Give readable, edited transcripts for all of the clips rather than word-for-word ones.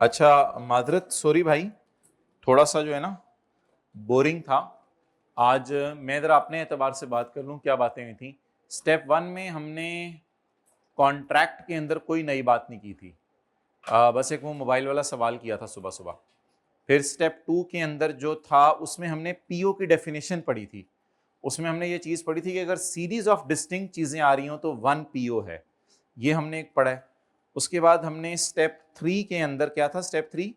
अच्छा माजरत, सॉरी भाई, थोड़ा सा जो है ना बोरिंग था आज। मैं ज़रा अपने एतबार से बात कर लूँ, क्या बातें हुई थी। स्टेप 1 में हमने कॉन्ट्रैक्ट के अंदर कोई नई बात नहीं की थी, बस एक वो मोबाइल वाला सवाल किया था सुबह सुबह। फिर स्टेप 2 के अंदर जो था उसमें हमने पीओ की डेफिनेशन पढ़ी थी। उसमें हमने ये चीज़ पढ़ी थी कि अगर सीरीज ऑफ डिस्टिंक्ट चीज़ें आ रही हों तो 1 पीओ है, ये हमने एक पढ़ा है। उसके बाद हमने स्टेप 3 के अंदर क्या था, स्टेप 3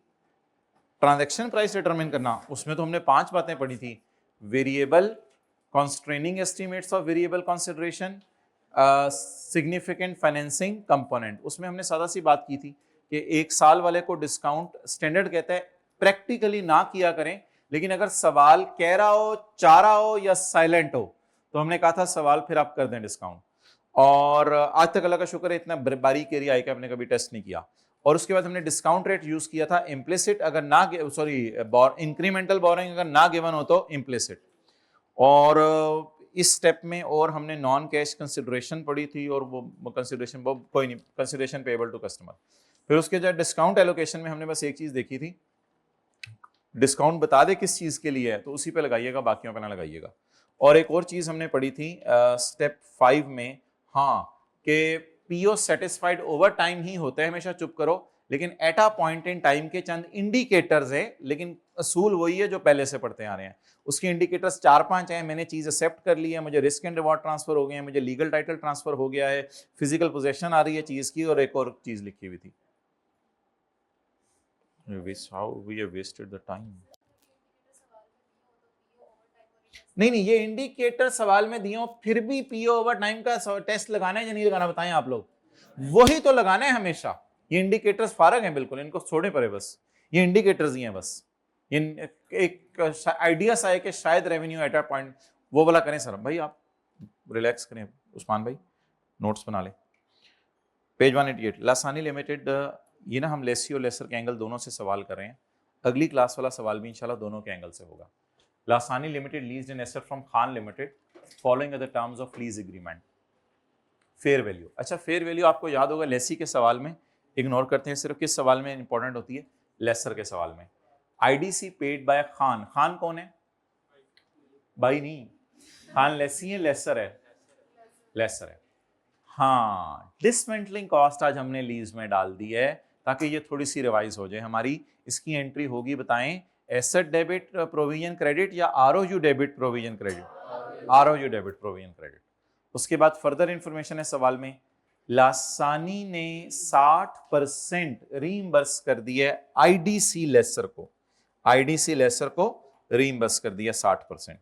ट्रांजैक्शन प्राइस डिटरमिन करना, उसमें तो हमने 5 बातें पढ़ी थी। Variable, constraining estimates of variable consideration, significant financing component, उसमें हमने सादा सी बात की थी कि एक साल वाले को डिस्काउंट स्टैंडर्ड कहता है प्रैक्टिकली ना किया करें, लेकिन अगर सवाल कह रहा हो, चाह रहा हो या साइलेंट हो तो हमने कहा था सवाल फिर आप कर दें डिस्काउंट। और आज तक अल्लाह का शुक्र है इतना बारीक एरिया आई का हमने कभी टेस्ट नहीं किया। और उसके बाद हमने डिस्काउंट रेट यूज किया था इम्प्लिसिट, अगर ना सॉरी इंक्रीमेंटल बोरिंग अगर ना गिवन हो तो इम्प्लिसिट। और इस स्टेप में और हमने नॉन कैश कंसिडरेशन पढ़ी थी, और वो कंसिडरेशन कोई नहीं, कंसिडरेशन पेएबल टू कस्टमर। फिर उसके बाद डिस्काउंट एलोकेशन में हमने बस एक चीज देखी थी, डिस्काउंट बता दे किस चीज के लिए है तो उसी पे लगाइएगा, बाकियों पे ना लगाइएगा। और एक और चीज हमने पढ़ी थी स्टेप 5 में, हाँ, कि पीओ सेटिस्फाइड ओवर टाइम ही होता है, हमेशा चुप करो, लेकिन at a point in time के चंद इंडिकेटर्स है, लेकिन असूल वही है जो पहले से पढ़ते आ रहे हैं। उसके इंडिकेटर्स 4-5 हैं, मैंने चीज एक्सेप्ट कर ली है, मुझे रिस्क एंड रिवॉर्ड ट्रांसफर हो गए हैं, मुझे लीगल टाइटल ट्रांसफर हो गया है, फिजिकल पोजेशन आ रही है चीज की, और एक और चीज लिखी हुई थी। How we have wasted the time. नहीं, ये इंडिकेटर सवाल में दिए फिर भी पीओ ओवर टाइम का टेस्ट लगाना है या नहीं लगाना, बताएं आप लोग। वही तो लगाना है हमेशा। ये इंडिकेटर्स फारग हैं बिल्कुल, इनको छोड़े पड़े, बस ये इंडिकेटर्स ही हैं बस। एक आइडिया सा है कि शायद रेवेन्यू एट अ पॉइंट वो वाला करें। सर भाई आप रिलैक्स करें, उस्मान भाई नोट्स बना लें। पेज 188 लासानी लिमिटेड, ये ना हम लेसी और लेसर के एंगल दोनों से सवाल कर रहे हैं। अगली क्लास वाला सवाल भी इंशाल्लाह दोनों के एंगल से होगा। Lasani limited leased an asset from Khan limited following the terms of lease agreement. Fair value, अच्छा फेयर वैल्यू आपको याद होगा लेसी के सवाल में, इग्नोर करते हैं, सिर्फ किस सवाल में इंपॉर्टेंट होती है, लेसर के सवाल में। IDC paid by Khan, Khan कौन है भाई? नहीं, खान लेसी है, लेसर है, लेसर है। हाँ, डिसमेंटलिंग कॉस्ट आज हमने लीज में डाल दी है ताकि ये थोड़ी सी रिवाइज हो जाए हमारी। इसकी एंट्री होगी, बताएं, एसेट डेबिट प्रोविजन क्रेडिट या ROU debit provision credit? ROU debit provision credit. उसके बाद फर्दर इंफॉर्मेशन है सवाल में, लासानी ने 60% रीइंबर्स कर दिया आईडीसी लेसर को, आईडीसी लेसर को रीइंबर्स कर दिया 60%।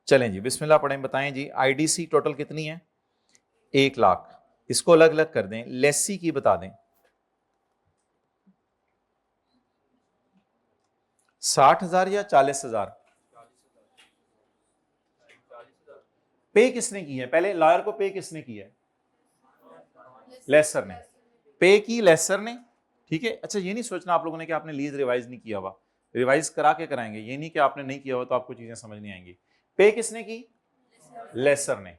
चलें जी बिस्मिल्लाह पढ़ें, बताएं जी आईडीसी टोटल कितनी है? 1 लाख। इसको अलग अलग कर दें, लेसी की बता दें। 60,000 या 40,000? पे किसने की है? पहले लॉयर को पे किसने की है? लेसर ने। पे की लेसर ने, ठीक है। अच्छा ये नहीं सोचना आप लोगों ने कि आपने लीज रिवाइज नहीं किया हुआ, रिवाइज करा के कराएंगे, ये नहीं कि आपने नहीं किया हुआ तो आपको चीजें समझ नहीं आएंगी। पे किसने की? लेसर ने।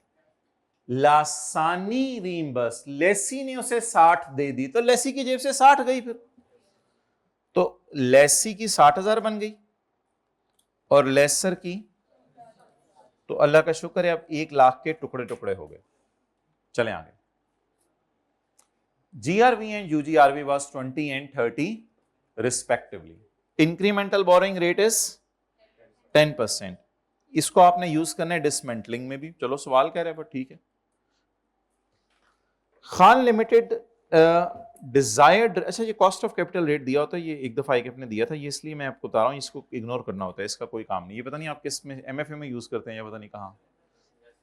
लासानी रीइंबर्स, लेसी ने उसे 60 दे दी तो लेसी की जेब से 60 गई, फिर तो लेसी की 60,000 बन गई और लेसर की, तो अल्लाह का शुक्र है अब 1 लाख के टुकड़े टुकड़े हो गए। चले आगे। GRV and UGRV was 20 and 30 respectively. Incremental borrowing rate is 10%. इसको आपने यूज करना है डिसमेंटलिंग में भी, चलो सवाल कह रहे हैं पर ठीक है। खान लिमिटेड डिजायर्ड, अच्छा ये कॉस्ट ऑफ कैपिटल रेट दिया होता है, ये एक दफा एक ने दिया था, ये इसलिए मैं आपको बता रहा हूँ, इसको इग्नोर करना होता है, इसका कोई काम नहीं। ये पता नहीं आप किस में MFA में यूज करते हैं या पता नहीं कहाँ,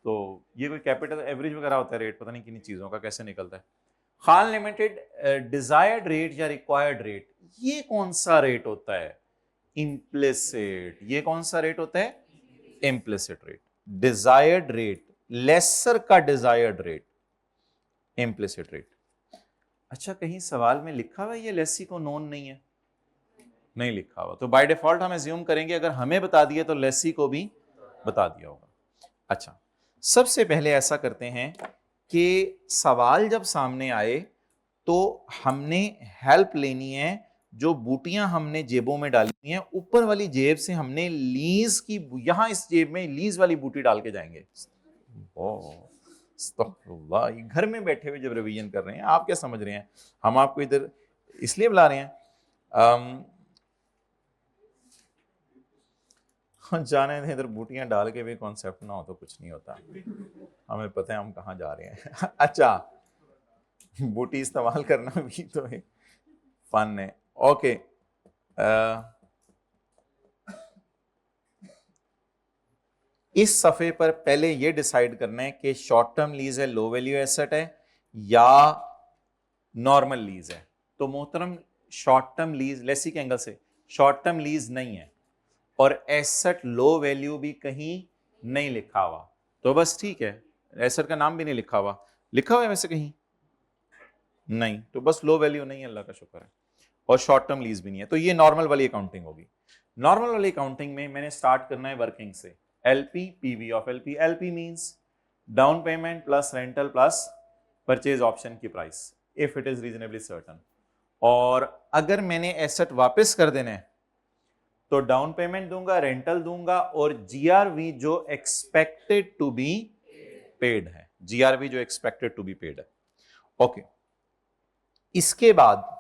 तो ये कोई कैपिटल एवरेज वगैरह होता है रेट, पता नहीं किन चीजों का कैसे निकलता है। खान लिमिटेड डिजायर्ड रेट या रिक्वायर्ड रेट, ये कौन सा रेट होता है? इम्प्लिसिट। ये कौन सा रेट होता है? Implicit rate. Desired rate, lessor का डिजायर्ड रेट, इम्प्लिसिट रेट। अच्छा कहीं सवाल में लिखा हुआ है ये लेसी को नोन नहीं है? नहीं लिखा हुआ, तो बाय डिफॉल्ट हम एज्यूम करेंगे अगर हमें बता दिया तो लेसी को भी बता दिया होगा। अच्छा सबसे पहले ऐसा करते हैं कि सवाल जब सामने आए तो हमने हेल्प लेनी है जो बूटियां हमने जेबों में डाली हैं, ऊपर वाली जेब से हमने लीज की, यहां इस जेब में लीज वाली बूटी डाल के जाएंगे। अस्तगफिरुल्लाह, घर में बैठे हुए जब रिवीजन कर रहे हैं, आप क्या समझ रहे हैं हम आपको इधर इसलिए बुला रहे हैं? जाने दें, इधर बूटियां डाल के भी कॉन्सेप्ट ना हो तो कुछ नहीं होता, हमें पता है हम कहाँ जा रहे हैं। अच्छा, बूटी इस्तेमाल करना भी तो है, फन है। ओके, इस सफ़े पर पहले ये डिसाइड करना है कि शॉर्ट टर्म लीज है, लो वैल्यू एसेट है, या नॉर्मल लीज है। तो मोहतरम, शॉर्ट टर्म लीज लेसी के एंगल से शॉर्ट टर्म लीज नहीं है, और एसेट लो वैल्यू भी कहीं नहीं लिखा हुआ, तो बस ठीक है। एसेट का नाम भी नहीं लिखा हुआ, लिखा हुआ है वैसे कहीं नहीं, तो बस लो वैल्यू नहीं है, अल्लाह का शुक्र है, और शॉर्ट टर्म लीज भी नहीं है। तो ये नॉर्मल वाली अकाउंटिंग होगी। नॉर्मल वाली अकाउंटिंग में मैंने स्टार्ट करना है वर्किंग से, LP PV of LP. LP means down payment plus rental plus purchase option की price if it is reasonably certain. और अगर मैंने एसेट वापस कर देना है तो डाउन पेमेंट दूंगा, रेंटल दूंगा, और जीआरवी जो एक्सपेक्टेड टू बी पेड है, जीआरवी जो एक्सपेक्टेड टू बी पेड है। ओके, इसके बाद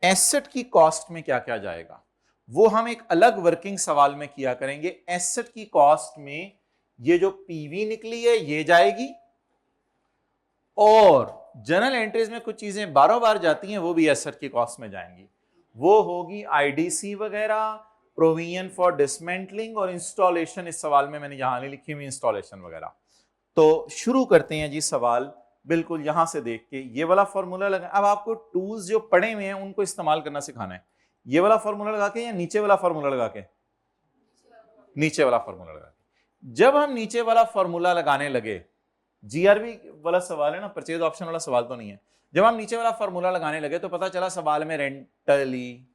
एसेट की कॉस्ट में क्या क्या जाएगा वो हम एक अलग वर्किंग सवाल में किया करेंगे। एसेट की कॉस्ट में ये जो पीवी निकली है ये जाएगी, और जनरल एंट्रीज में कुछ चीजें बारों बार जाती हैं वो भी एसेट की कॉस्ट में जाएंगी। वो होगी आईडीसी वगैरह, प्रोविजन फॉर डिसमेंटलिंग और इंस्टॉलेशन। इस सवाल में मैंने यहां नहीं लिखी हुई इंस्टॉलेशन वगैरह। तो शुरू करते हैं जी सवाल बिल्कुल यहां से देख के। ये वाला फॉर्मूला लगा, अब आपको टूल्स जो पड़े हुए हैं उनको इस्तेमाल करना सिखाना है। ये वाला फॉर्मूला लगा के या नीचे वाला फॉर्मूला लगा के? नीचे वाला फॉर्मूला लगा के। जब हम नीचे वाला फॉर्मूला लगाने लगे, जीआरवी वाला सवाल है ना, परचेज ऑप्शन वाला सवाल तो नहीं है। जब हम नीचे वाला फॉर्मूला लगाने लगे तो पता चला सवाल में रेंटली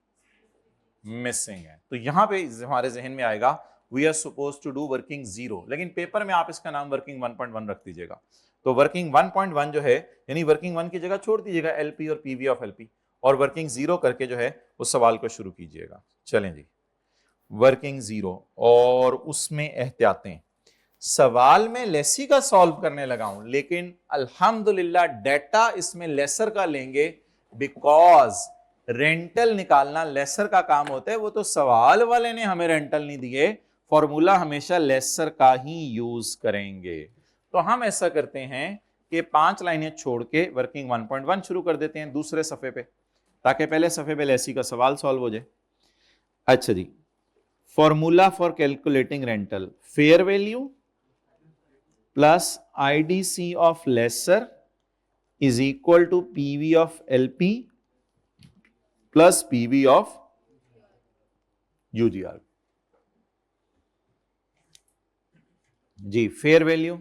मिसिंग है। तो यहां पे हमारे जहन में आएगा we are suppose to do working 0, लेकिन पेपर में आप इसका नाम वर्किंग 1.1 रख दीजिएगा। तो वर्किंग 1.1 जो है, यानी वर्किंग 1 की जगह छोड़ दीजिएगा एलपी और पीवी ऑफ एलपी, और वर्किंग 0 करके जो है उस सवाल को शुरू कीजिएगा। चलें जी, वर्किंग 0, और उसमें एहतियातें। सवाल में लेसी का सॉल्व करने लगा हूं, लेकिन अल्हम्दुलिल्लाह डेटा इसमें लेसर का लेंगे, बिकॉज रेंटल निकालना लेसर का काम होता है। वो तो सवाल वाले ने हमें रेंटल नहीं दिए, फॉर्मूला हमेशा लेसर का ही यूज करेंगे। तो हम ऐसा करते हैं कि 5 लाइनें छोड़ के वर्किंग 1.1 शुरू कर देते हैं दूसरे सफे पे, ताकि पहले सफे पे लेसी का सवाल सॉल्व हो जाए। अच्छा जी, formula for calculating rental, fair value plus IDC of lesser is equal to PV of LP plus PV of UGR। जी, fair value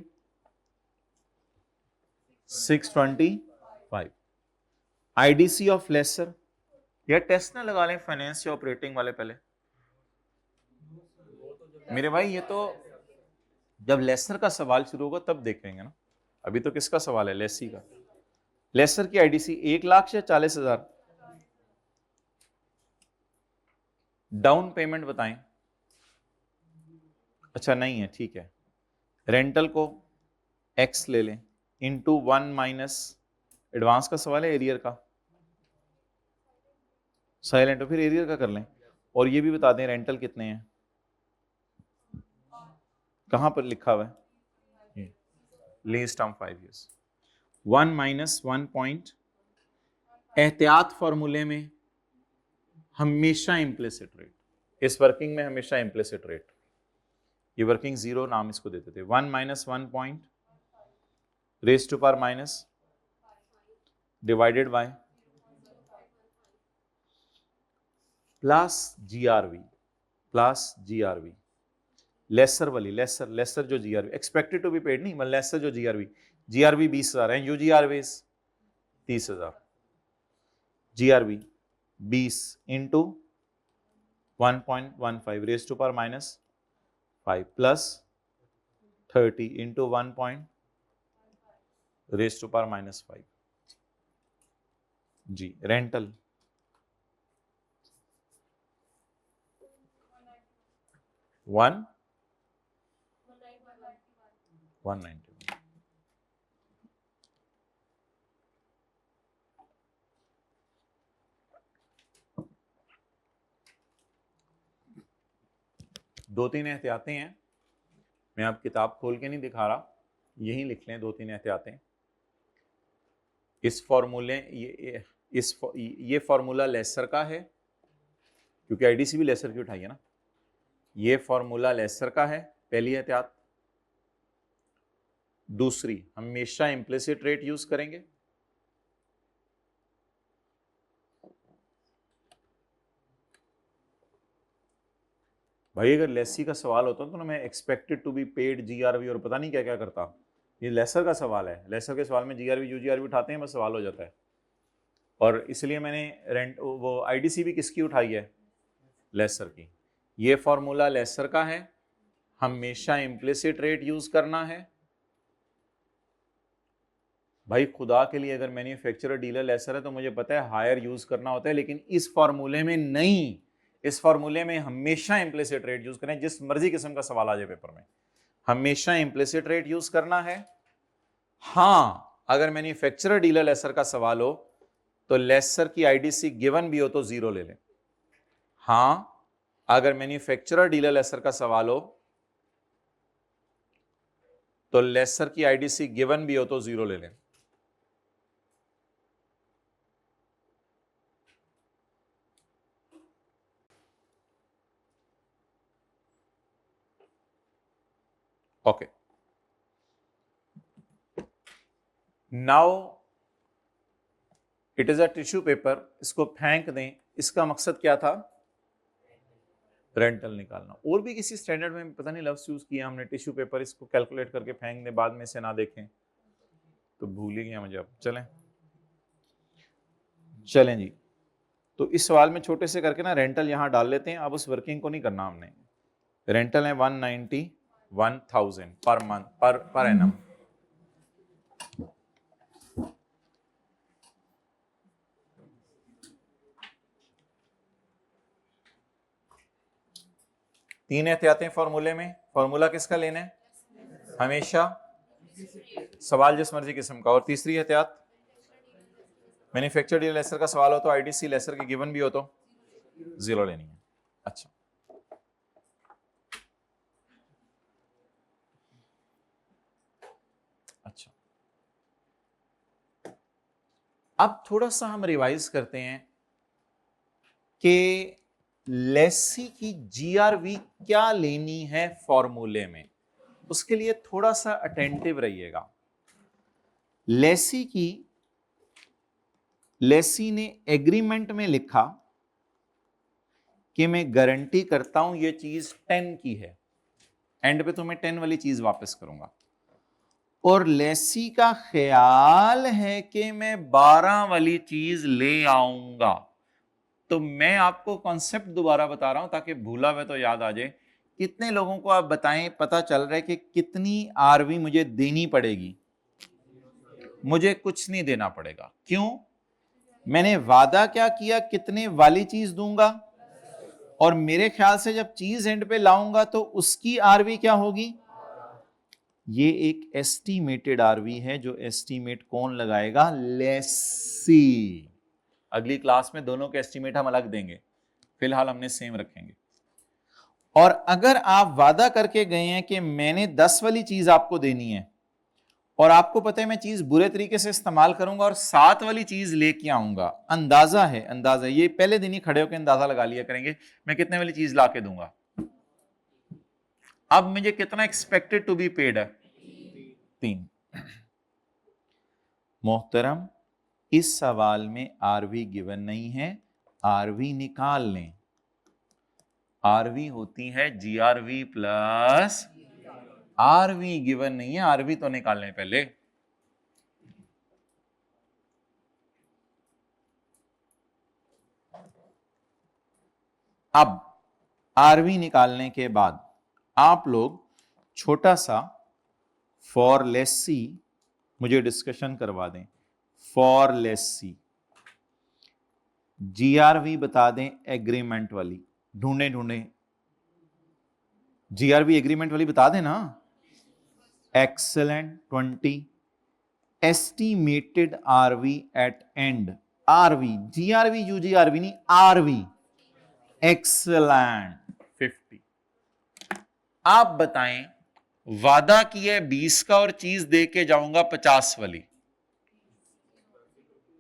625, IDC of lessor, या टेस्ट ना लगा लें फाइनेंस या ऑपरेटिंग वाले पहले। मेरे भाई ये तो जब लेसर का सवाल शुरू होगा तब देखेंगे ना, अभी तो किसका सवाल है? लेसी का। लेसर की आईडीसी 1 लाख या 40,000? डाउन पेमेंट बताएं। अच्छा नहीं है, ठीक है। रेंटल को एक्स ले लें इंटू 1 माइनस एडवांस का सवाल है, एरियर का साइलेंट, तो फिर एरियर का कर लें। और ये भी बता दें रेंटल कितने हैं, कहां पर लिखा हुआ है? Lease term 5 years। 1 minus 1 point, एहतियात फॉर्मूले में हमेशा इम्प्लिसिट रेट, इस वर्किंग में हमेशा इम्प्लिसिट रेट, ये वर्किंग 0 नाम इसको देते थे। 1 minus 1 point raise to power minus divided by plus GRV lessor वाली, लेसर जो GRV expected to be paid नहीं, मतलब लेसर जो जीआरवी 20,000 है, UGRV 30,000, GRV 20 into 1.15 raise to power minus 5 plus 30 into 1 point raise to power minus 5। जी, rental 190। दो तीन एहतियातें हैं, मैं अब किताब खोल के नहीं दिखा रहा, यही लिख लें दो तीन एहतियातें। इस फॉर्मूले ये फॉर्मूला लेसर का है, क्योंकि आईडीसी भी लेसर की उठाई है ना। ये फॉर्मूला लेसर का है, पहली एहतियात। दूसरी, हमेशा इम्प्लिसिट रेट यूज करेंगे। भाई अगर लेसी का सवाल होता तो ना मैं expected to be paid GRV और पता नहीं क्या क्या करता। ये लेसर का सवाल है, लेसर के सवाल में जीआरवी यूजीआरवी उठाते हैं, बस सवाल हो जाता है। और इसलिए मैंने रेंट वो आईडीसी भी किसकी उठाई है, लेसर की। ये फॉर्मूला लेसर का है, हमेशा इम्प्लिसिट रेट यूज करना है। भाई खुदा के लिए अगर मैन्युफैक्चरर डीलर लेसर है तो मुझे पता है हायर यूज करना होता है, लेकिन इस फॉर्मूले में नहीं। इस फॉर्मूले में हमेशा इम्प्लिसिट रेट यूज करें, जिस मर्जी किस्म का सवाल आ जाए पेपर में, हमेशा इम्प्लिसिट रेट यूज करना है। हां, अगर मैन्युफैक्चरर डीलर लेसर का सवाल हो तो लेसर की आईडीसी गिवन भी हो तो जीरो ले लें। हां, अगर मैन्युफैक्चरर डीलर लेसर का सवाल हो तो लेसर की आईडीसी गिवन भी हो तो जीरो ले लें। Okay, now it is a tissue paper, इसको फेंक दें। इसका मकसद क्या था, रेंटल निकालना। और भी किसी स्टैंडर्ड में पता नहीं लफ्ज यूज किया हमने, टिश्यू पेपर, इसको कैलकुलेट करके फेंक दें, बाद में से ना देखें, तो भूल ही गया मुझे। अब चलें चलें जी, तो इस सवाल में छोटे से करके ना रेंटल यहां डाल लेते हैं। अब उस वर्किंग को नहीं करना हमने। रेंटल है 191,000 पर मंथ, पर एनम। तीन एहतियातें फॉर्मूले में। फॉर्मूला किसका लेना है, हमेशा, सवाल जिस मर्जी किस्म का। और तीसरी एहतियात, मैन्युफैक्चरर डीलर लेसर का सवाल हो तो आईडीसी लेसर की गिवन भी हो तो जीरो लेनी है। अच्छा, अच्छा, अब थोड़ा सा हम रिवाइज करते हैं कि लेसी की जीआरवी क्या लेनी है फॉर्मूले में। उसके लिए थोड़ा सा अटेंटिव रहिएगा। लेसी ने एग्रीमेंट में लिखा कि मैं गारंटी करता हूं ये चीज 10 की है, एंड पे तो मैं 10 वाली चीज वापस करूंगा। और लेसी का ख्याल है कि मैं 12 वाली चीज ले आऊंगा। तो मैं आपको कॉन्सेप्ट दोबारा बता रहा हूं ताकि भूला हुआ तो याद आ जाए। कितने लोगों को आप बताएं पता चल रहा है कि कितनी आरवी मुझे देनी पड़ेगी? मुझे कुछ नहीं देना पड़ेगा। क्यों? मैंने वादा क्या किया, कितने वाली चीज दूंगा, और मेरे ख्याल से जब चीज एंड पे लाऊंगा तो उसकी आरवी क्या होगी। ये एक एस्टीमेटेड आरवी है, जो एस्टीमेट कौन लगाएगा, लेसी। अगली क्लास में दोनों के एस्टीमेट हम अलग देंगे, फिलहाल हमने सेम रखेंगे। और अगर आप वादा करके गए हैं कि मैंने 10 वाली चीज आपको देनी है, और आपको पता है मैं चीज बुरे तरीके से इस्तेमाल करूंगा और 7 वाली चीज लेके आऊंगा, अंदाजा है, अंदाजा, ये पहले दिन ही खड़े होकर अंदाजा लगा लिया करेंगे मैं कितने वाली चीज ला के दूंगा। अब मुझे कितना एक्सपेक्टेड टू बी पेड है, 3। मोहतरम, इस सवाल में आरवी गिवन नहीं है, आरवी निकाल लें। आरवी होती है जीआरवी प्लस आरवी, गिवन नहीं है, आरवी तो निकाल लें पहले। अब आरवी निकालने के बाद आप लोग छोटा सा फॉर लेसी मुझे डिस्कशन करवा दें। फॉर लेसी जीआरवी बता दें एग्रीमेंट वाली, ढूंढे ढूंढे। जीआरवी एग्रीमेंट वाली बता देना। Excellent 20, estimated RV at end, RV, GRV UGRV नहीं, आरवी, एक्सेलेंट 50। आप बताएं, वादा किया है 20 का और चीज दे के जाऊंगा 50 वाली,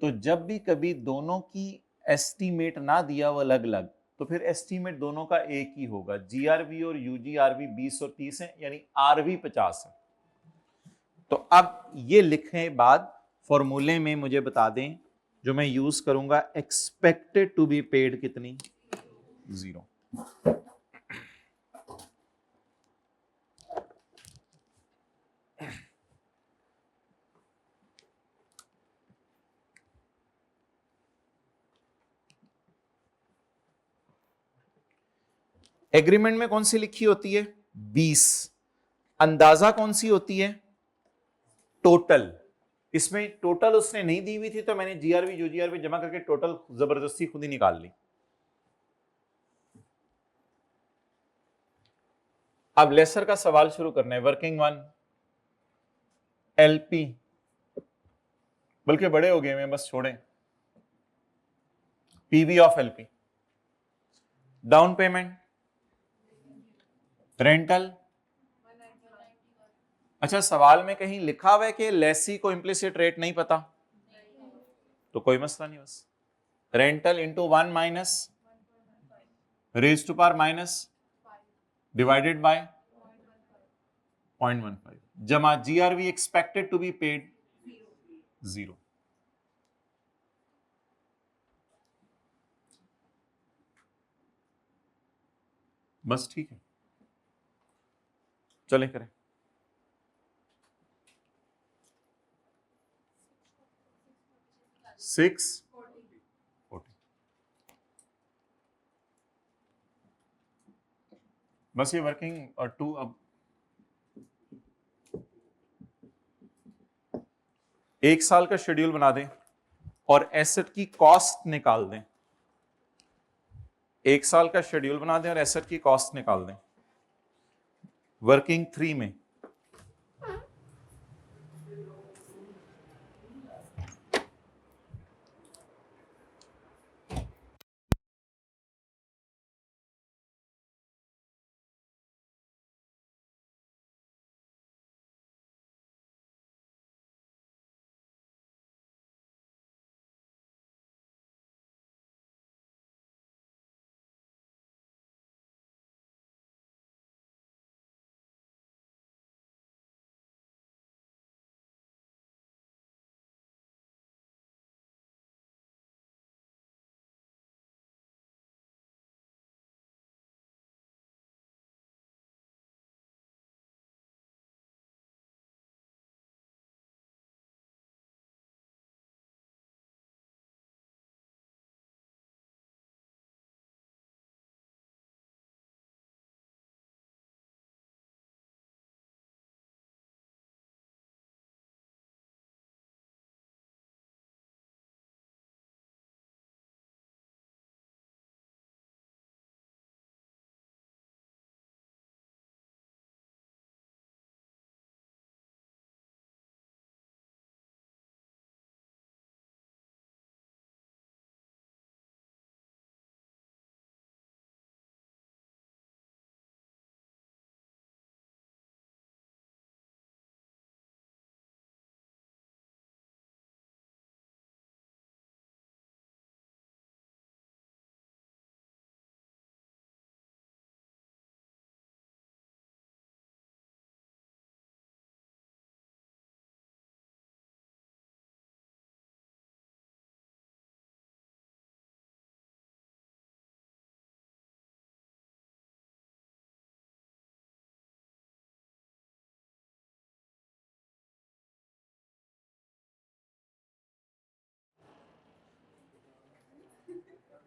तो जब भी कभी दोनों की एस्टीमेट ना दिया वो अलग अलग, तो फिर एस्टीमेट दोनों का एक ही होगा। जीआरवी और यूजीआरवी 20 और 30 है, यानी आरवी 50 है। तो अब ये लिखे बाद फॉर्मूले में मुझे बता दें, जो मैं यूज करूंगा, एक्सपेक्टेड टू बी पेड कितनी, 0। एग्रीमेंट में कौन सी लिखी होती है, 20। अंदाजा कौन सी होती है, टोटल। इसमें टोटल उसने नहीं दी हुई थी, तो मैंने जीआरवी यूजीआरवी जमा करके टोटल जबरदस्ती खुद ही निकाल ली। अब लेसर का सवाल शुरू करना है। वर्किंग वन, एलपी, बल्कि बड़े हो गए हैं, बस छोड़ें। PV of LP, down payment, rental. अच्छा, सवाल में कहीं लिखा हुआ है कि लेसी को इम्प्लिसिट रेट नहीं पता, तो कोई मसला नहीं, बस rental into 1 minus raise to power minus divided by 0.15 जमा GRV expected to be paid 0। बस ठीक है, चलें करें। सिक्स 40, बस ये वर्किंग और 2। अब एक साल का शेड्यूल बना दें और एसेट की कॉस्ट निकाल दें। एक साल का शेड्यूल बना दें और एसेट की कॉस्ट निकाल दें। वर्किंग 3 में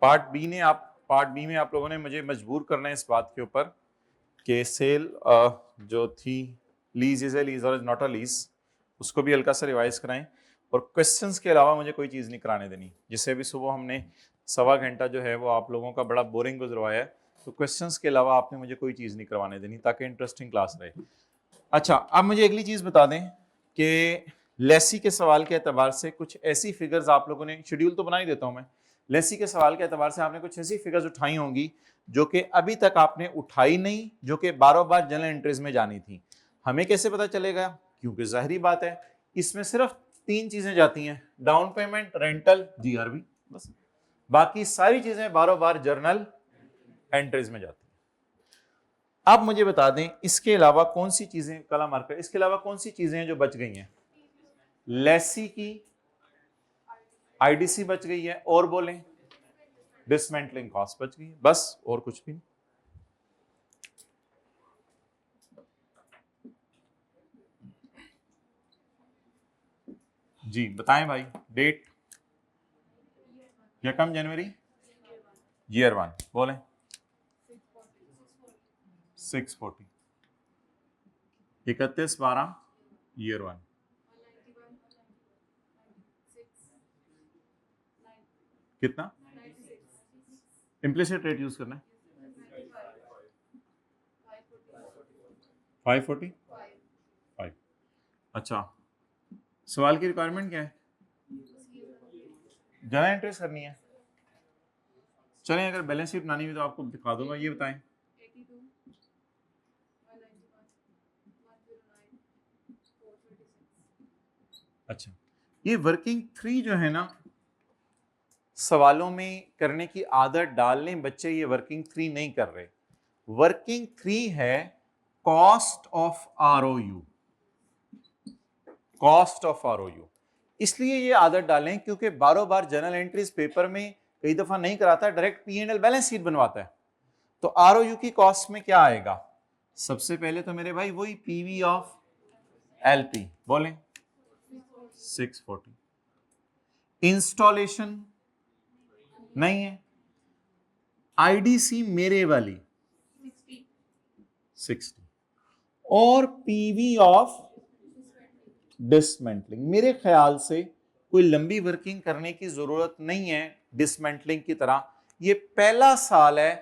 पार्ट बी में आप लोगों ने मुझे मजबूर करना है इस बात के ऊपर कि सेल जो थी, लीज इज ए लीज और इज नॉट अ लीज, उसको भी हल्का सा रिवाइज कराएं। और क्वेश्चंस के अलावा मुझे कोई चीज़ नहीं कराने देनी। जिससे भी सुबह हमने 1.25 घंटा जो है वो आप लोगों का बड़ा बोरिंग गुजरवाया है, तो क्वेश्चंस के अलावा आपने मुझे कोई चीज नहीं करवाने देनी ताकि इंटरेस्टिंग क्लास रहे। अच्छा, अब मुझे अगली चीज बता दें कि लेसी के सवाल के एतबार से कुछ ऐसी फिगर्स आप लोगों ने, शेड्यूल तो बना ही देता हूं मैं, लेसी के सवाल के एतबार से आपने कुछ ऐसी फिगर्स उठाई होंगी जो कि अभी तक आपने उठाई नहीं, जो कि बारों बार जनरल एंट्रीज में जानी थी। हमें कैसे पता चलेगा? क्योंकि जाहिर बात है इसमें सिर्फ 3 चीजें जाती हैं, डाउन पेमेंट, रेंटल, जीआरबी, बस। बाकी सारी चीजें बारों बार जर्नल एंट्रीज में जाती हैं। अब मुझे बता दें इसके अलावा कौन सी चीजें, कला मार्कर, इसके अलावा कौन सी चीजें हैं जो बच गई हैं? लेसी की आईडीसी बच गई है, और बोलें डिसमेंटलिंग कॉस्ट बच गई है, बस और कुछ भी नहीं। जी बताएं भाई, डेट यकम जनवरी, ईयर 1 बोलें 640, 31/12 ईयर 1, कितना? इम्प्लिसिट रेट यूज करना है, 545। अच्छा, सवाल की रिक्वायरमेंट क्या है? जर्नल एंट्रीज करनी है। चलें, अगर बैलेंस शीट बनानी हुई तो आपको दिखा दूंगा। ये बताएं, अच्छा ये वर्किंग 3 जो है ना, सवालों में करने की आदत डाल लें बच्चे, ये वर्किंग 3 नहीं कर रहे। वर्किंग 3 है कॉस्ट ऑफ आरओयू, कॉस्ट ऑफ आरओयू। इसलिए ये आदत डालें क्योंकि बारों बार जर्नल एंट्रीज पेपर में कई दफा नहीं कराता, डायरेक्ट P&L बैलेंस शीट बनवाता है। तो आरओयू की कॉस्ट में क्या आएगा? सबसे पहले तो मेरे भाई वही पीवी ऑफ एलपी, बोलें 640। इंस्टॉलेशन नहीं है, आईडीसी मेरे वाली 60, और पीवी ऑफ डिसमेंटलिंग। मेरे ख्याल से कोई लंबी वर्किंग करने की जरूरत नहीं है डिसमेंटलिंग की तरह। ये पहला साल है,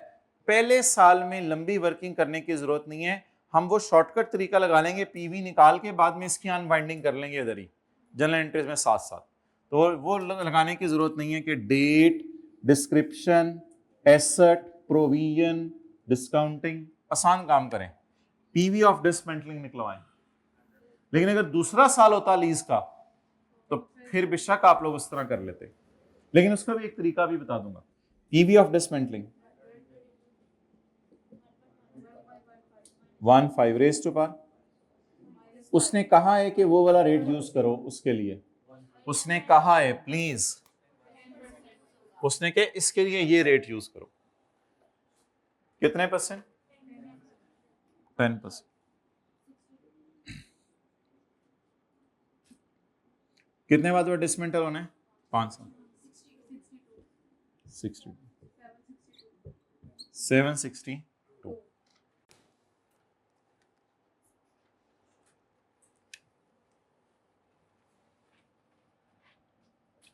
पहले साल में लंबी वर्किंग करने की जरूरत नहीं है। हम वो शॉर्टकट तरीका लगा लेंगे, पीवी निकाल के बाद में इसकी अनबाइंडिंग कर लेंगे इधर ही जनरल एंट्रीज में साथ साथ। तो वो लगाने की जरूरत नहीं है कि date, description, asset, provision, discounting, आसान काम करें, पीवी ऑफ डिसमेंटलिंग निकलवाएं। लेकिन अगर दूसरा साल होता लीज का तो फिर बेशक आप लोग उस तरह कर लेते, लेकिन उसका भी एक तरीका भी बता दूंगा। PV of dismantling 1/5 raise to power. उसने कहा है कि वो वाला रेट यूज करो, उसके लिए उसने कहा है प्लीज, उसने के इसके लिए ये रेट यूज करो। कितने %? 10%। कितने बाद वो डिसमेंटल होने? 5 साल। 62, 762।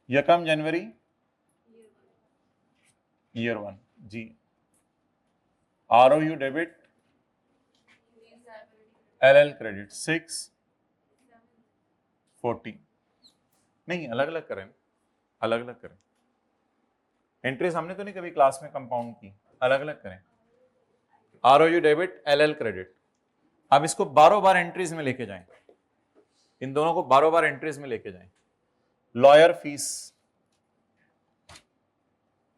यकम जनवरी ईयर 1 जी। आरओयू डेबिट, एलएल क्रेडिट 640। नहीं, अलग अलग करें, अलग अलग करें। एंट्रीज हमने तो नहीं कभी क्लास में कंपाउंड की, अलग अलग करें। आरओयू डेबिट, एलएल क्रेडिट। अब इसको बारों बार एंट्रीज में लेके जाएं, इन दोनों को बारों बार एंट्रीज में लेके जाएं। Lawyer fees,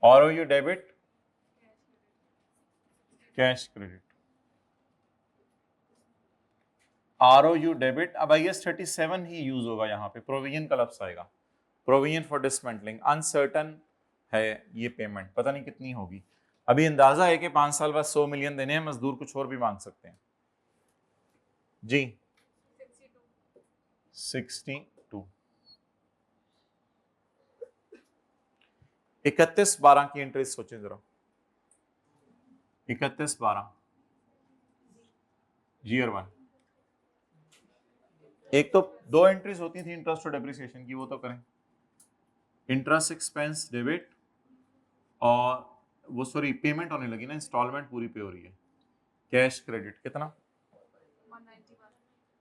ROU debit, cash credit. ROU debit, अब IAS 37 ही यूज होगा यहाँ पे, प्रोविजन का लफ्ज आएगा, प्रोविजन फॉर डिसमेंटलिंग। अनसर्टन है ये पेमेंट, पता नहीं कितनी होगी। अभी अंदाजा है कि 5 साल बाद 100 मिलियन देने हैं, मजदूर कुछ और भी मांग सकते हैं जी। 62। 31/12 की एंट्री सोचें जरा, 31/12 ईयर 1। एक तो 2 एंट्रीज होती थी इंटरेस्ट और डेप्रिसिएशन की, वो तो करें। इंटरेस्ट एक्सपेंस डेबिट और वो सॉरी पेमेंट होने लगी ना, इंस्टॉलमेंट पूरी पे हो रही है। कैश क्रेडिट कितना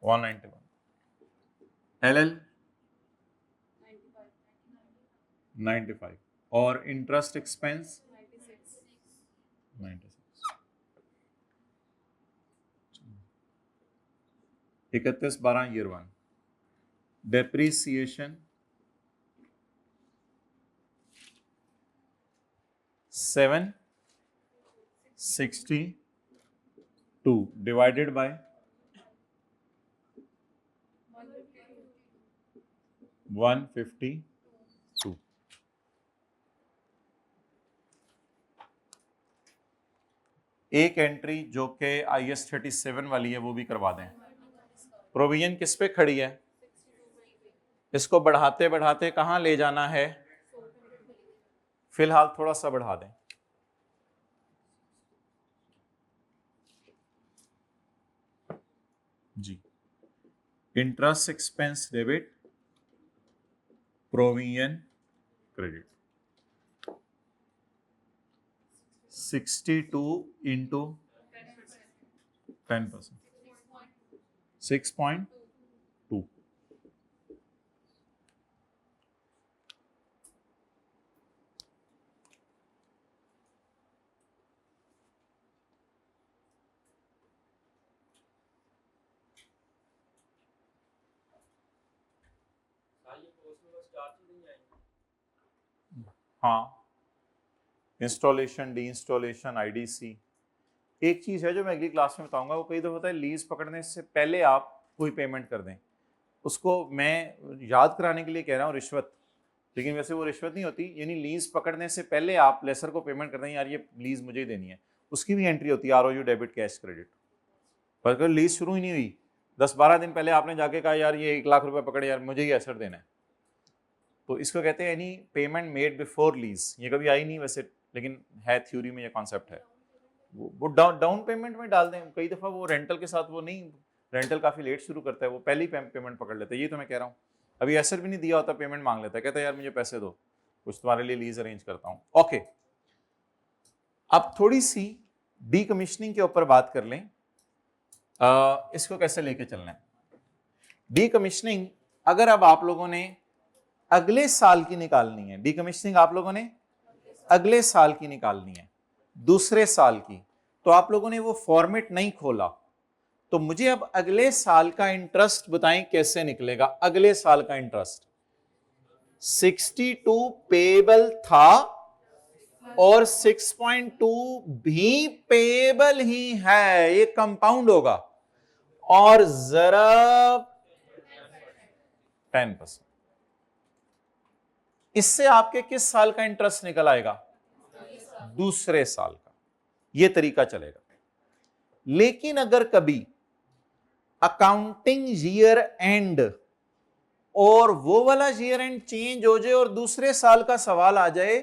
191, LL 95 और interest expense 96। 31/12 year 1। Depreciation 762 divided by 152। एक एंट्री जो कि IS 37 वाली है वो भी करवा दें। प्रोविजन किस पे खड़ी है? इसको बढ़ाते बढ़ाते कहां ले जाना है? फिलहाल थोड़ा सा बढ़ा दें। जी, interest expense debit, provision credit. 62 into 10%, 6.2। हाँ, इंस्टॉलेशन, डी इंस्टॉलेशन, IDC। एक चीज है जो मैं अगली क्लास में बताऊंगा, वो कई दफा होता है लीज पकड़ने से पहले आप कोई पेमेंट कर दें, उसको मैं याद कराने के लिए कह रहा हूँ रिश्वत, लेकिन वैसे वो रिश्वत नहीं होती। यानी लीज पकड़ने से पहले आप लेसर को पेमेंट कर दें, यार ये लीज मुझे ही देनी है, उसकी भी एंट्री होती है ROU डेबिट कैश क्रेडिट। पर अगर लीज शुरू ही नहीं हुई, 10-12 दिन पहले आपने जाके कहा यार ये 1 लाख रुपए पकड़े, यार मुझे ही एसेट देना है, तो इसको कहते हैं any payment made before lease. ये कभी आई नहीं वैसे, लेकिन है थ्योरी में ये कॉन्सेप्ट है। वो डाउन पेमेंट में डाल दें। कई दफा वो रेंटल के साथ वो नहीं, रेंटल काफी लेट शुरू करता है, वो पहली पेमेंट पकड़ लेता है। ये तो मैं कह रहा हूँ, अभी एसेट भी नहीं दिया होता, पेमेंट मांग लेता है, कहता है यार मुझे पैसे दो, कुछ तुम्हारे लिए लीज अरेंज करता हूँ। ओके, अब थोड़ी सी डीकमीशनिंग के ऊपर बात कर लें। इसको कैसे लेके चलना है डीकमीशनिंग? अगर अब आप लोगों ने अगले साल की निकालनी है, डीकमीशनिंग आप लोगों ने अगले साल की निकालनी है, दूसरे साल की, तो आप लोगों ने वो फॉर्मेट नहीं खोला, तो मुझे अब अगले साल का इंटरेस्ट बताएं कैसे निकलेगा। अगले साल का इंटरेस्ट 62 पेएबल था और 6.2 भी पेएबल ही है, ये कंपाउंड होगा, और जरा 10%। इससे आपके किस साल का इंटरेस्ट निकल आएगा? दूसरे साल का। यह तरीका चलेगा। लेकिन अगर कभी अकाउंटिंग ईयर एंड और वो वाला ईयर एंड चेंज हो जाए और दूसरे साल का सवाल आ जाए,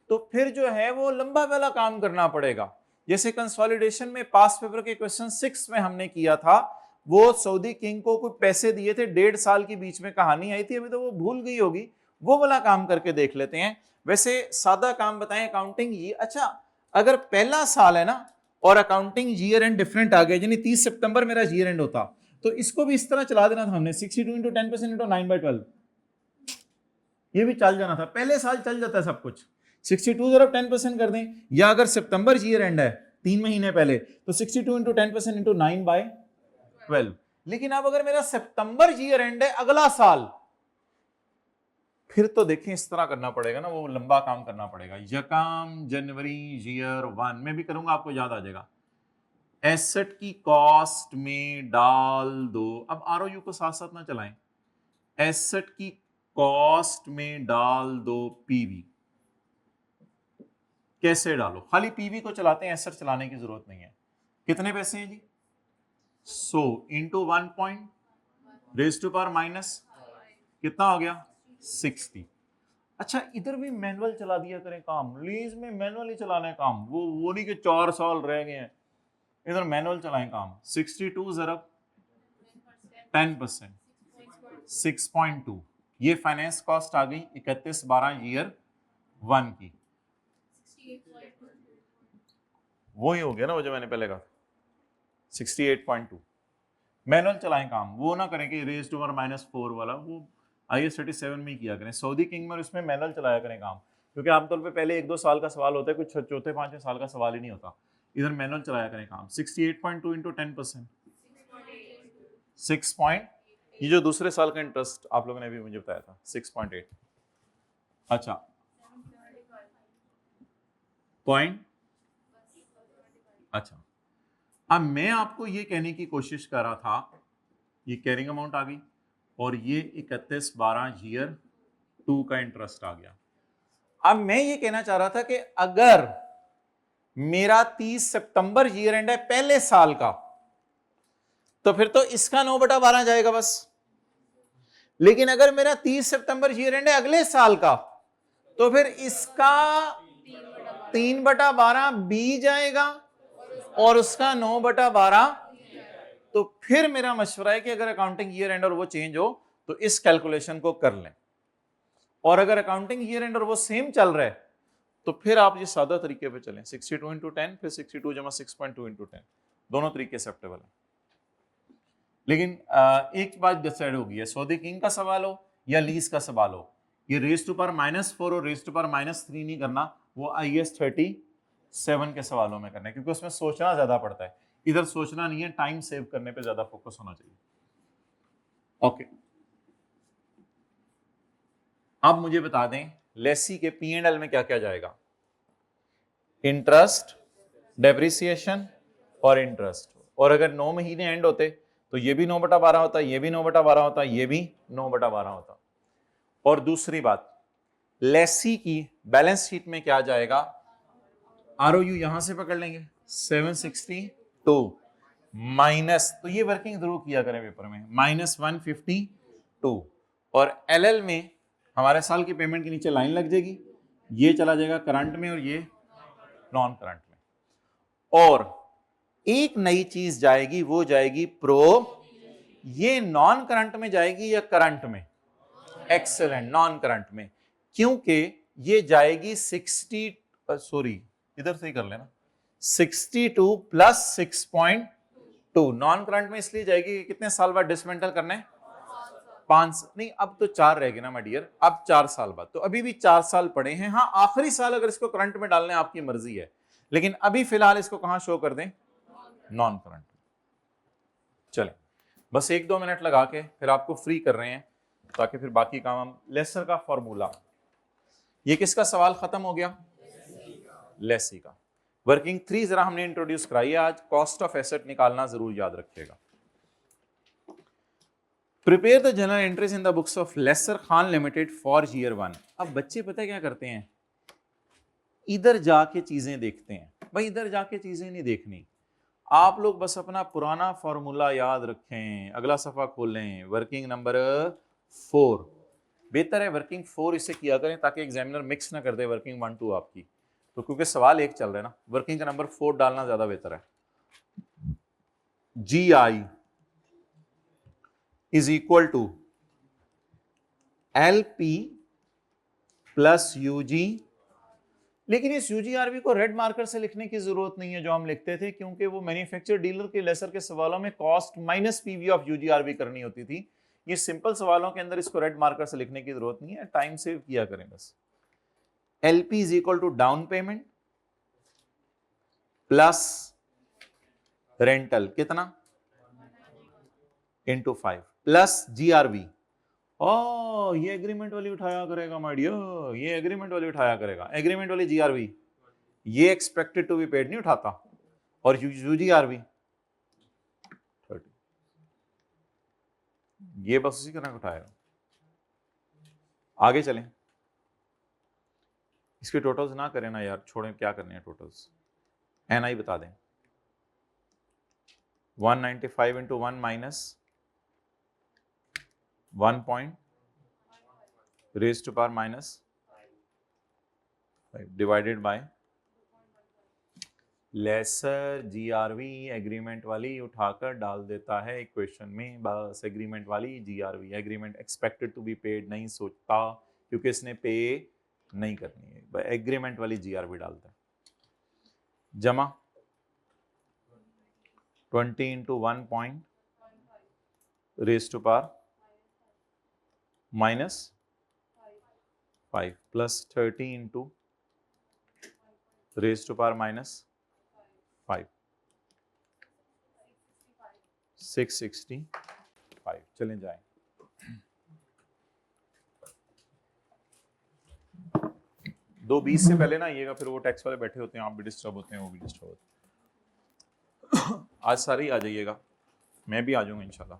तो फिर जो है वो लंबा वाला काम करना पड़ेगा। जैसे कंसोलिडेशन में पास्ट पेपर के क्वेश्चन 6 में हमने किया था, वो सऊदी किंग को कुछ पैसे दिए थे, 1.5 साल के बीच में कहानी आई थी, अभी तो वो भूल गई होगी, वो वाला काम करके देख लेते हैं। वैसे सादा काम बताएं अकाउंटिंग ये। अच्छा, अगर पहला साल है ना और अकाउंटिंग ईयर एंड डिफरेंट आ गया, यानी 30 सितंबर मेरा ईयर एंड होता, तो इसको भी इस तरह चला देना था हमने, 62 इंटू 10% इंटू 9/12, ये भी चल जाना था, पहले साल चल जाता है सब कुछ। 62 जरा 10% कर दें, या अगर सितंबर ईयर एंड है 3 महीने पहले, तो 62 इंटू 10% इंटू 9/12। लेकिन अब अगर मेरा सितंबर ईयर एंड है अगला साल, फिर तो देखें इस तरह करना पड़ेगा ना, वो लंबा काम करना पड़ेगा। यकम जनवरी ईयर 1 में भी करूंगा, आपको याद आ जाएगा। एसेट की कॉस्ट में डाल दो, अब ROU को साथ साथ ना चलाएं, एसेट की कॉस्ट में डाल दो PV। कैसे डालो? खाली PV को चलाते हैं, एसेट चलाने की जरूरत नहीं है। कितने पैसे हैं जी? 100 into 1 point raise to power minus कितना हो गया? 60। अच्छा, इधर भी मैनुअल चला दिया करें काम, लीज में मैनुअल ही चलाना है काम, वो नहीं कि 4 साल रह गए हैं, इधर मैनुअल चलाएं काम। 62 ज़रब 10%, 6.2। ये फाइनेंस कॉस्ट आ गई 31/12 ईयर 1 की। वही हो गया ना वो जो मैंने पहले कहा 68.2। मैनुअल चलाएं काम, वो ना करें कि रेज टू पावर -4 वाला, वो IAS 37 में ही किया करें। सऊदी किंग में उसमें मैनुअल चलाया करें काम, क्योंकि आमतौर पे पहले 1-2 साल का सवाल होता है, कुछ चौथे पांचवें साल का सवाल ही नहीं होता। इधर मैनुअल चलाया करें काम। 68.2 इंटू 10%, 6 पॉइंट, ये जो दूसरे साल का इंटरेस्ट आप लोगों ने भी मुझे बताया था 6.8। अच्छा पॉइंट, अच्छा अब मैं आपको ये कहने की कोशिश कर रहा था, ये कैरिंग अमाउंट आ गई और ये 31/12 ईयर 2 का इंटरेस्ट आ गया। अब मैं ये कहना चाह रहा था कि अगर मेरा 30 सितंबर ईयर एंड है पहले साल का, तो फिर तो इसका 9/12 जाएगा बस। लेकिन अगर मेरा 30 सितंबर ईयर एंड है अगले साल का, तो फिर इसका 3/12 बी जाएगा और उसका 9/12। तो फिर मेरा मशवरा है कि अगर अकाउंटिंग ईयर एंड और वो चेंज हो तो इस कैलकुलेशन को कर लें, और अगर अकाउंटिंग ईयर एंड और वो सेम चल रहा है तो फिर आप ये सादा तरीके पे चलें, 62 इंटू 10 फिर 62 जमा 6.2 इंटू 10, दोनों तरीके एक्सेप्टेबल है। लेकिन एक बात डिसाइड होगी है, सऊदी किंग का सवाल हो या लीज का सवाल हो, ये रेज टू पावर -4 और रेज टू पावर -3 नहीं करना, वो IAS 37 के सवालों में करना है, क्योंकि उसमें सोचना ज्यादा पड़ता है। इधर सोचना नहीं है, टाइम सेव करने पे ज्यादा फोकस होना चाहिए। ओके, अब मुझे बता दें लेसी के P&L में क्या क्या जाएगा। इंटरेस्ट, डेप्रिसिएशन और इंटरेस्ट, और अगर 9 महीने एंड होते तो ये भी 9/12 होता, ये भी 9/12 होता, ये भी 9/12 होता। और दूसरी बात, लेसी की बैलेंस शीट में क्या जाएगा, ROU यहां से पकड़ लेंगे 762 माइनस, तो ये वर्किंग जरूर किया करें पेपर में, -152, और LL में हमारे साल की पेमेंट के नीचे लाइन लग जाएगी, ये चला जाएगा करंट में और ये नॉन करंट में। और एक नई चीज जाएगी, वो जाएगी प्रो, ये नॉन करंट में जाएगी या करंट में, एक्सेलेंट, नॉन करंट में, क्योंकि ये जाएगी 60, सॉरी इधर से ही कर लेना, 62 प्लस 6.2, नॉन करंट में इसलिए जाएगी, कितने साल बाद डिसमेंटल करना है, 5 नहीं, अब तो 4 रहेगी ना माय डियर, अब 4 साल बाद, तो अभी भी 4 साल पड़े हैं। हाँ आखिरी साल अगर इसको करंट में डालने आपकी मर्जी है, लेकिन अभी फिलहाल इसको कहां शो कर दें, नॉन करंट। चलें, बस 1-2 मिनट लगा के फिर आपको फ्री कर रहे हैं, ताकि फिर बाकी काम हम, लेसर का फॉर्मूला, ये किसका सवाल खत्म हो गया, लेसी का। वर्किंग 3 जरा हमने इंट्रोड्यूस कराई है आज, कॉस्ट ऑफ एसेट निकालना जरूर याद रखिएगा। Prepare the journal entries in the books of lessor Khan limited for year 1। अब बच्चे पता है क्या करते हैं, इधर जाके चीजें देखते हैं, भाई इधर जाके चीजें नहीं देखनी, आप लोग बस अपना पुराना फॉर्मूला याद रखें, अगला सफा खोलें, वर्किंग नंबर 4, बेहतर है वर्किंग 4 इसे किया करें, ताकि एग्जामिनर मिक्स ना कर दे वर्किंग 1 2 आपकी, तो क्योंकि सवाल एक चल रहा है ना, वर्किंग का नंबर 4 डालना ज्यादा बेहतर है। GI is equal to LP plus UG, लेकिन इस UGRV को रेड मार्कर से लिखने की जरूरत नहीं है जो हम लिखते थे, क्योंकि वो मैन्युफैक्चर डीलर के लेसर के सवालों में cost minus PV of UGRV करनी होती थी। ये सिंपल सवालों के अंदर इसको रेड मार्कर से लिखने की जरूरत नहीं है, टाइम सेव किया करें बस। LP is equal to down payment plus rental, कितना, इंटू 5 प्लस GRV। ओ ये एग्रीमेंट वाली उठाया करेगा माय डियर, ये एग्रीमेंट वाली उठाया करेगा, एग्रीमेंट वाली GRV, ये एक्सपेक्टेड टू बी पेड नहीं उठाता, और UGRV 30, ये बस उसी तरह उठाएगा। आगे चलें, इसके टोटल्स ना करें ना यार, छोड़ें, क्या करने हैं टोटल्स, NI बता दें, 195 into 1 minus 1 point raise to power minus divided by lessor GRV, agreement वाली उठाकर डाल देता है इक्वेशन में, बस एग्रीमेंट वाली GRV, agreement expected to be paid नहीं सोचता, क्योंकि इसने पे नहीं करनी है, एग्रीमेंट वाली GRV डालता है। जमा 20 into 1 point raise to power -5 plus 30 into raise to power -5 665। चलें जाएं। दो 20 से पहले ना आइएगा, फिर वो टैक्स वाले बैठे होते हैं, आप भी डिस्टर्ब होते हैं, वो भी डिस्टर्ब होते हैं। आज सारे ही आ जाइएगा, मैं भी आ जाऊंगा इंशाल्लाह।